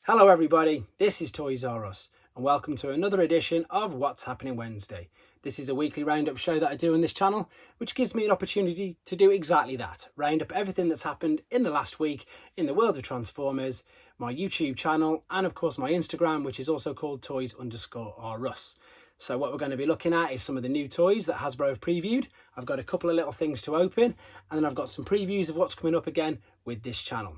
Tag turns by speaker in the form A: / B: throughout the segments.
A: Hello everybody, this is Toys R Us and welcome to another edition of What's Happening Wednesday. This is a weekly roundup show that I do on this channel, which gives me an opportunity to do exactly that. Round up everything that's happened in the last week in the world of Transformers, my YouTube channel, and of course my Instagram, which is also called Toys_R_Us. So what we're going to be looking at is some of the new toys that Hasbro have previewed. I've got a couple of little things to open, and then I've got some previews of what's coming up again with this channel.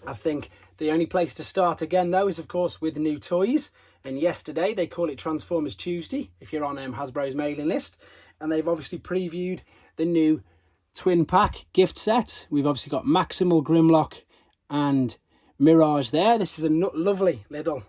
A: I think the only place to start again though is of course with new toys, and yesterday they call it Transformers Tuesday if you're on Hasbro's mailing list, and they've obviously previewed the new twin pack gift set. We've obviously got Maximal, Grimlock and Mirage there. This is a lovely little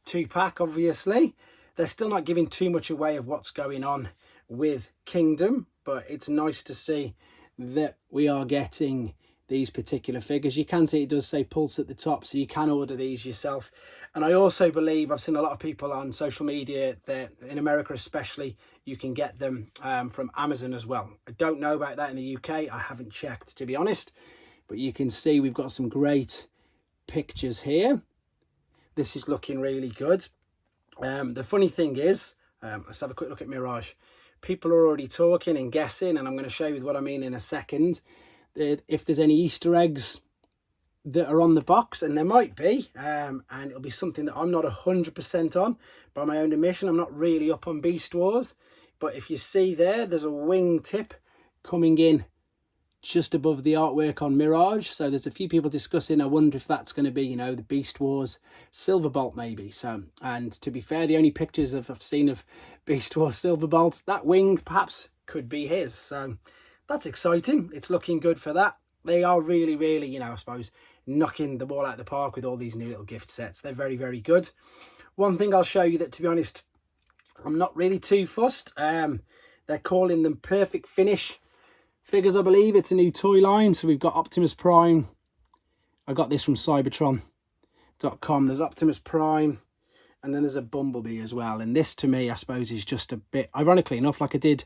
A: 2-pack. Obviously they're still not giving too much away of what's going on with Kingdom, but it's nice to see that we are getting these particular figures. You can see it does say Pulse at the top, so you can order these yourself. And I also believe, I've seen a lot of people on social media that in America especially, you can get them from Amazon as well. I don't know about that in the UK, I haven't checked to be honest, but you can see we've got some great pictures here. This is looking really good. The funny thing is, let's have a quick look at Mirage. People are already talking and guessing, and I'm going to show you what I mean in a second. If there's any Easter eggs that are on the box, and there might be, and it'll be something that I'm not 100% on by my own admission. I'm not really up on Beast Wars, but if you see there's a wing tip coming in just above the artwork on Mirage. So there's a few people discussing, I wonder if that's going to be, the Beast Wars Silverbolt maybe. So, and to be fair, the only pictures I've seen of Beast Wars Silverbolt, that wing perhaps could be his. So that's exciting. It's looking good for that. They are really, I suppose, knocking the ball out of the park with all these new little gift sets. They're very, very good. One thing I'll show you that, to be honest, I'm not really too fussed. They're calling them Perfect Finish figures, I believe. It's a new toy line. So we've got Optimus Prime. I got this from cybertron.com. There's Optimus Prime, and then there's a Bumblebee as well. And this, to me, I suppose, is just a bit, ironically enough, like I did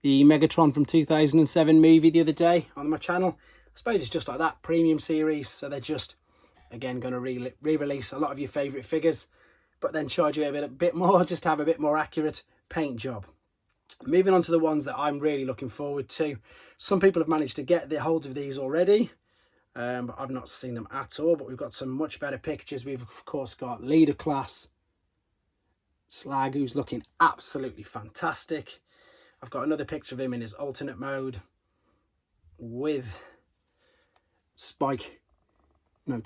A: the Megatron from 2007 movie the other day on my channel. I suppose it's just like that, premium series. So they're just, again, going to re-release a lot of your favourite figures, but then charge you a bit more, just to have a bit more accurate paint job. Moving on to the ones that I'm really looking forward to. Some people have managed to get their hold of these already, but I've not seen them at all. But we've got some much better pictures. We've, of course, got Leader Class Slag, who's looking absolutely fantastic. I've got another picture of him in his alternate mode with with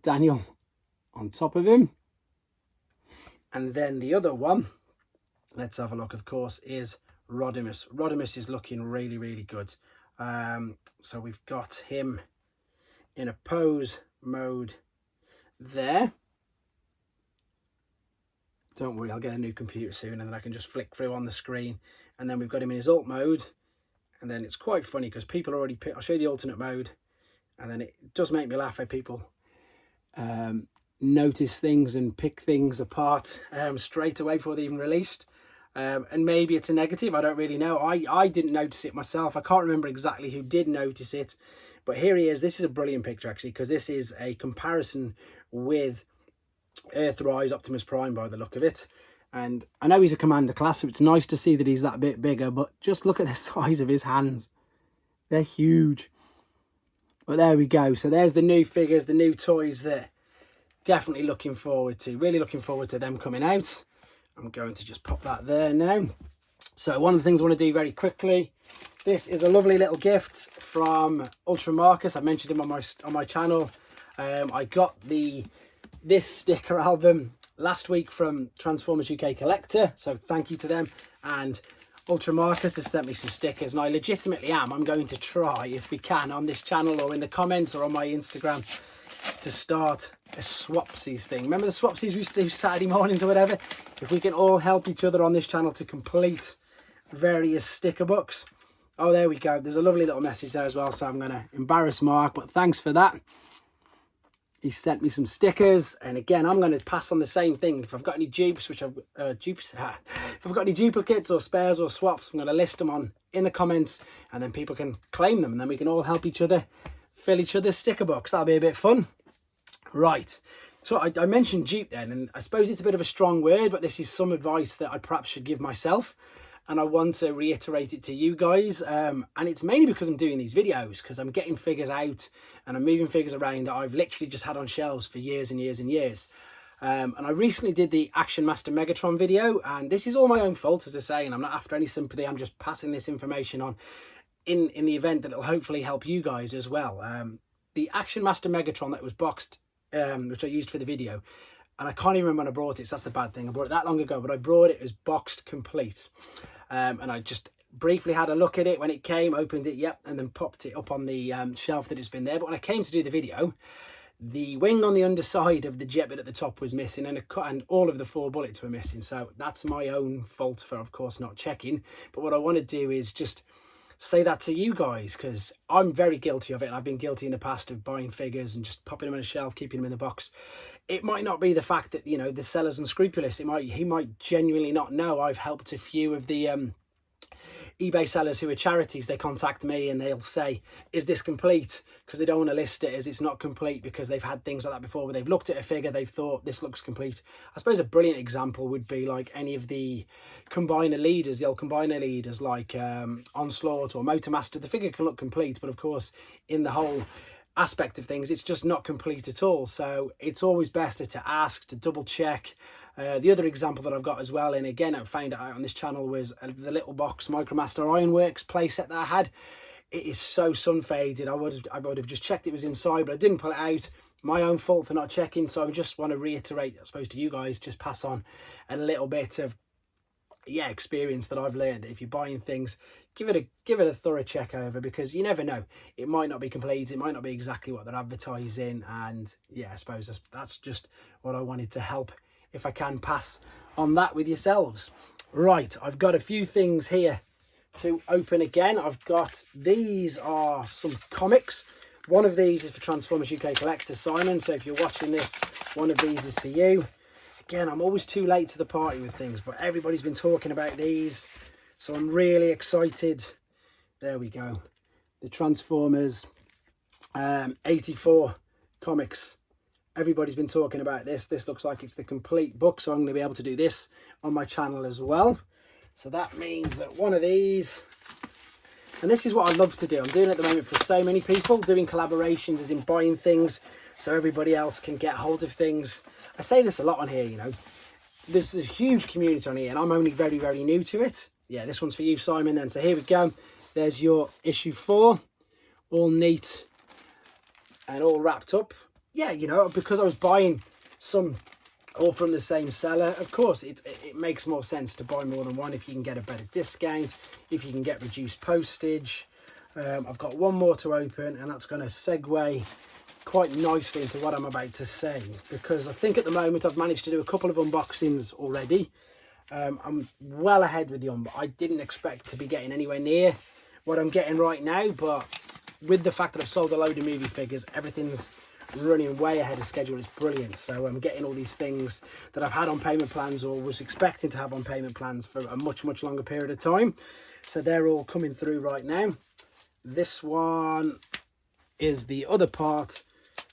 A: Daniel on top of him. And then the other one, let's have a look, of course, is Rodimus. Rodimus is looking really, really good. So we've got him in a pose mode there. Don't worry, I'll get a new computer soon and then I can just flick through on the screen. And then we've got him in his alt mode. And then it's quite funny because people already pick, I'll show you the alternate mode. And then it does make me laugh how people notice things and pick things apart straight away before they're even released. And maybe it's a negative, I don't really know. I didn't notice it myself. I can't remember exactly who did notice it. But here he is. This is a brilliant picture actually, because this is a comparison with Earthrise Optimus Prime by the look of it. And I know he's a commander class, so it's nice to see that he's that bit bigger, but just look at the size of his hands. They're huge. But there we go. So there's the new figures, the new toys that definitely looking forward to. Really looking forward to them coming out. I'm going to just pop that there now. So one of the things I want to do very quickly, this is a lovely little gift from Ultra Marcus. I mentioned him on my channel. I got this sticker album last week from Transformers UK Collector, so thank you to them. And Ultra Marcus has sent me some stickers, and I legitimately I'm going to try, if we can, on this channel or in the comments or on my Instagram, to start a Swapsies thing. Remember the Swapsies we used to do Saturday mornings or whatever? If we can all help each other on this channel to complete various sticker books. Oh, there we go. There's a lovely little message there as well, so I'm going to embarrass Mark, but thanks for that. He sent me some stickers, and again, I'm going to pass on the same thing. If I've got any dupes, if I've got any duplicates or spares or swaps, I'm going to list them on in the comments, and then people can claim them, and then we can all help each other fill each other's sticker books. That'll be a bit fun. Right, so I mentioned dupe then, and I suppose it's a bit of a strong word, but this is some advice that I perhaps should give myself, and I want to reiterate it to you guys. And it's mainly because I'm doing these videos, because I'm getting figures out and I'm moving figures around that I've literally just had on shelves for years and years and years. And I recently did the Action Master Megatron video, and this is all my own fault, as I say, and I'm not after any sympathy. I'm just passing this information on in the event that it'll hopefully help you guys as well. The Action Master Megatron that was boxed, which I used for the video, and I can't even remember when I brought it, so that's the bad thing. I brought it that long ago, but I brought it as boxed complete. And I just briefly had a look at it when it came, opened it, yep, and then popped it up on the shelf that it's been there. But when I came to do the video, the wing on the underside of the jet bit at the top was missing, and all of the 4 bullets were missing. So that's my own fault for, of course, not checking. But what I want to do is just say that to you guys, because I'm very guilty of it, and I've been guilty in the past of buying figures and just popping them on a shelf, keeping them in the box. It might not be the fact that, you know, the seller's unscrupulous. He might genuinely not know. I've helped a few of the eBay sellers who are charities. They contact me and they'll say, is this complete? Because they don't want to list it as it's not complete, because they've had things like that before where they've looked at a figure, they've thought this looks complete. I suppose a brilliant example would be like any of the combiner leaders, the old combiner leaders like Onslaught or Motormaster. The figure can look complete, but of course in the whole aspect of things, it's just not complete at all. So it's always best to ask, to double check. The other example that I've got as well, and again I found it out on this channel, was the little box Micromaster Ironworks playset that I had. It is so sun faded. I would have just checked it was inside, but I didn't pull it out. My own fault for not checking. So I just want to reiterate, I suppose, to you guys, just pass on a little bit of experience that I've learned. If you're buying things, give it a thorough check over, because you never know, it might not be complete, it might not be exactly what they're advertising. And yeah, I suppose that's just what I wanted to help, if I can, pass on that with yourselves. Right, I've got a few things here to open again. I've got, these are some comics. One of these is for Transformers UK Collector Simon, so if you're watching this, one of these is for you. Again, I'm always too late to the party with things, but everybody's been talking about these, so I'm really excited. There we go. The Transformers 84 comics. Everybody's been talking about this. This looks like it's the complete book, so I'm going to be able to do this on my channel as well. So that means that one of these, and this is what I love to do. I'm doing it at the moment for so many people, doing collaborations, as in buying things so everybody else can get hold of things. I say this a lot on here, you know, there's a huge community on here, and I'm only very, very new to it. Yeah, this one's for you, Simon, then. So here we go. There's your issue 4, all neat and all wrapped up. Yeah, you know, because I was buying some all from the same seller, of course, it makes more sense to buy more than one if you can get a better discount, if you can get reduced postage. I've got one more to open, and that's going to segue quite nicely into what I'm about to say, because I think at the moment I've managed to do a couple of unboxings already. I'm well ahead with the I didn't expect to be getting anywhere near what I'm getting right now, but with the fact that I've sold a load of movie figures, everything's running way ahead of schedule. It's brilliant. So I'm getting all these things that I've had on payment plans, or was expecting to have on payment plans, for a much longer period of time. So they're all coming through right now. This one is the other part.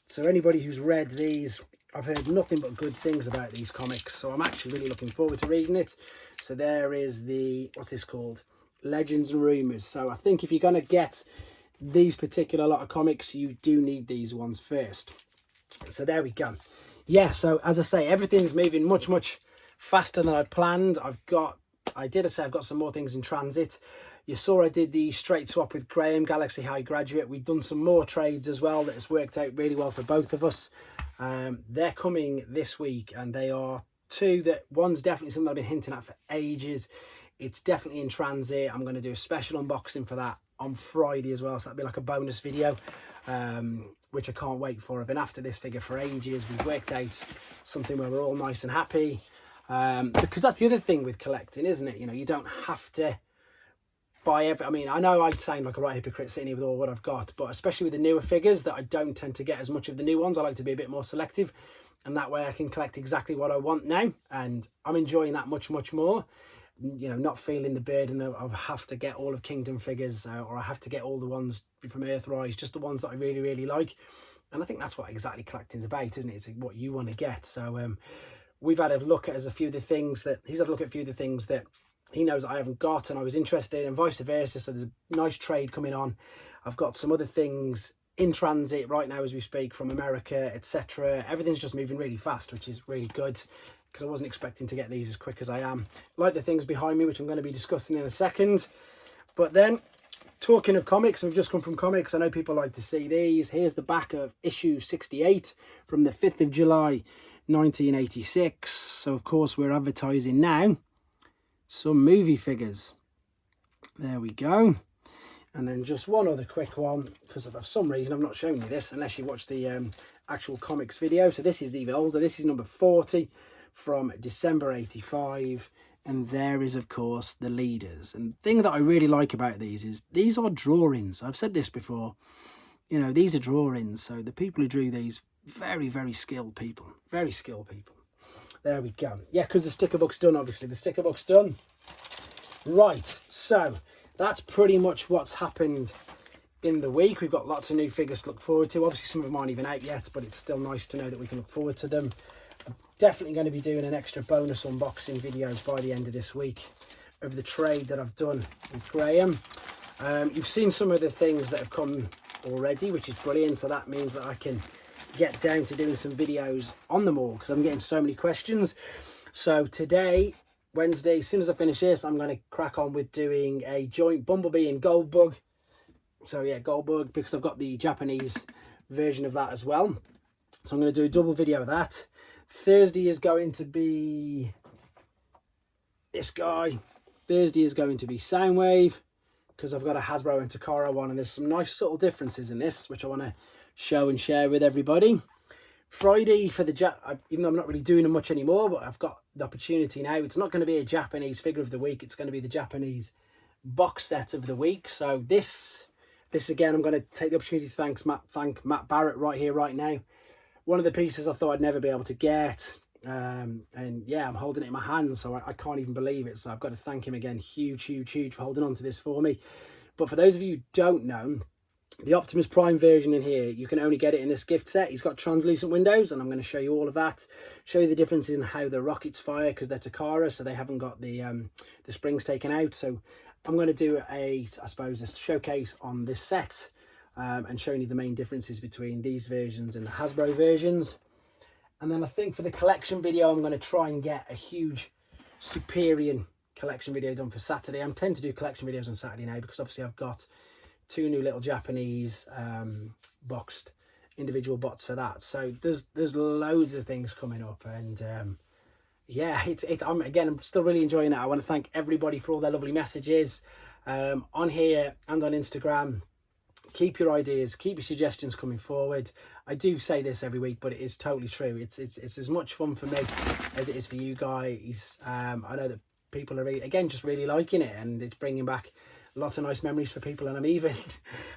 A: So anybody who's read these, I've heard nothing but good things about these comics, so I'm actually really looking forward to reading it. So there is the, what's this called? Legends and Rumours. So I think if you're going to get these particular lot of comics, you do need these ones first. So there we go. Yeah, so as I say, everything's moving much faster than I planned. I've got some more things in transit. You saw I did the straight swap with Graham, Galaxy High Graduate. We've done some more trades as well that has worked out really well for both of us. They're coming this week, and they are two that, one's definitely something I've been hinting at for ages. It's definitely in transit. I'm going to do a special unboxing for that on Friday as well, so that'll be like a bonus video, which I can't wait for. I've been after this figure for ages. We've worked out something where we're all nice and happy, because that's the other thing with collecting, isn't it? You know, you don't have to buy every, I mean, I know I sound like a right hypocrite sitting here with all what I've got, but especially with the newer figures, that I don't tend to get as much of the new ones. I like to be a bit more selective, and that way I can collect exactly what I want now, and I'm enjoying that much more. You know, not feeling the burden of have to get all of Kingdom figures, or I have to get all the ones from Earthrise, just the ones that I really like. And I think that's what exactly collecting's about, isn't it? It's what you want to get. So we've had a look at a few of the things that he's had a look at a few of the things that he knows that I haven't got and I was interested in, and vice versa. So there's a nice trade coming on. I've got some other things in transit right now as we speak from America, etc. Everything's just moving really fast, which is really good, because I wasn't expecting to get these as quick as I am. Like the things behind me, which I'm going to be discussing in a second. But then, talking of comics, we've just come from comics. I know people like to see these. Here's the back of issue 68 from the 5th of July 1986. So of course we're advertising now some movie figures. There we go. And then just one other quick one, because for some reason I'm not showing you this unless you watch the actual comics video. So this is even older. This is number 40 from December 85. And there is, of course, the leaders. And the thing that I really like about these is these are drawings. I've said this before. You know, these are drawings. So the people who drew these, very, very skilled people. Very skilled people. There we go. Yeah, because the sticker book's done, obviously. The sticker book's done. Right, so that's pretty much what's happened in the week. We've got lots of new figures to look forward to. Obviously, some of them aren't even out yet, but it's still nice to know that we can look forward to them. I'm definitely going to be doing an extra bonus unboxing videos by the end of this week of the trade that I've done with Graham. You've seen some of the things that have come already, which is brilliant. So that means that I can get down to doing some videos on them all, because I'm getting so many questions. So today, Wednesday, as soon as I finish this, I'm going to crack on with doing a joint Bumblebee and Goldbug. So yeah, Goldbug, because I've got the Japanese version of that as well. So I'm going to do a double video of that. Thursday is going to be this guy. Thursday is going to be Soundwave, because I've got a Hasbro and Takara one, and there's some nice subtle differences in this, which I want to show and share with everybody. Friday for the even though I'm not really doing them much anymore, but I've got the opportunity now. It's not going to be a Japanese figure of the week. It's going to be the Japanese box set of the week. So this again, I'm going to take the opportunity to thank Matt Barrett right here, right now. One of the pieces I thought I'd never be able to get. And yeah, I'm holding it in my hands, so I can't even believe it. So I've got to thank him again. Huge, huge, huge for holding on to this for me. But for those of you who don't know, the Optimus Prime version in here, you can only get it in this gift set. He's got translucent windows, and I'm going to show you all of that. Show you the differences in how the rockets fire, because they're Takara, so they haven't got the springs taken out. So I'm going to do I suppose, a showcase on this set, and showing you the main differences between these versions and the Hasbro versions. And then I think for the collection video, I'm going to try and get a huge Superior collection video done for Saturday. I tend to do collection videos on Saturday now, because obviously I've got 2 new little Japanese boxed individual bots for that. So there's loads of things coming up, and yeah, I'm still really enjoying it. I want to thank everybody for all their lovely messages on here and on Instagram. Keep your ideas, keep your suggestions coming forward. I do say this every week, but it is totally true. It's as much fun for me as it is for you guys. I know that people are really, again, just really liking it, and it's bringing back lots of nice memories for people. And I'm even,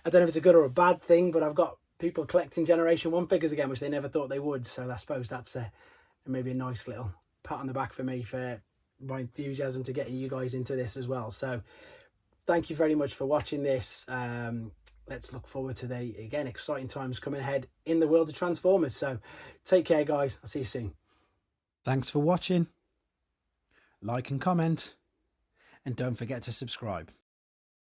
A: I don't know if it's a good or a bad thing, but I've got people collecting Generation 1 figures again, which they never thought they would. So I suppose that's maybe a nice little pat on the back for me for my enthusiasm to getting you guys into this as well. So thank you very much for watching this. Let's look forward to the, again, exciting times coming ahead in the world of Transformers. So take care, guys. I'll see you soon. Thanks for watching. Like and comment. And don't forget to subscribe.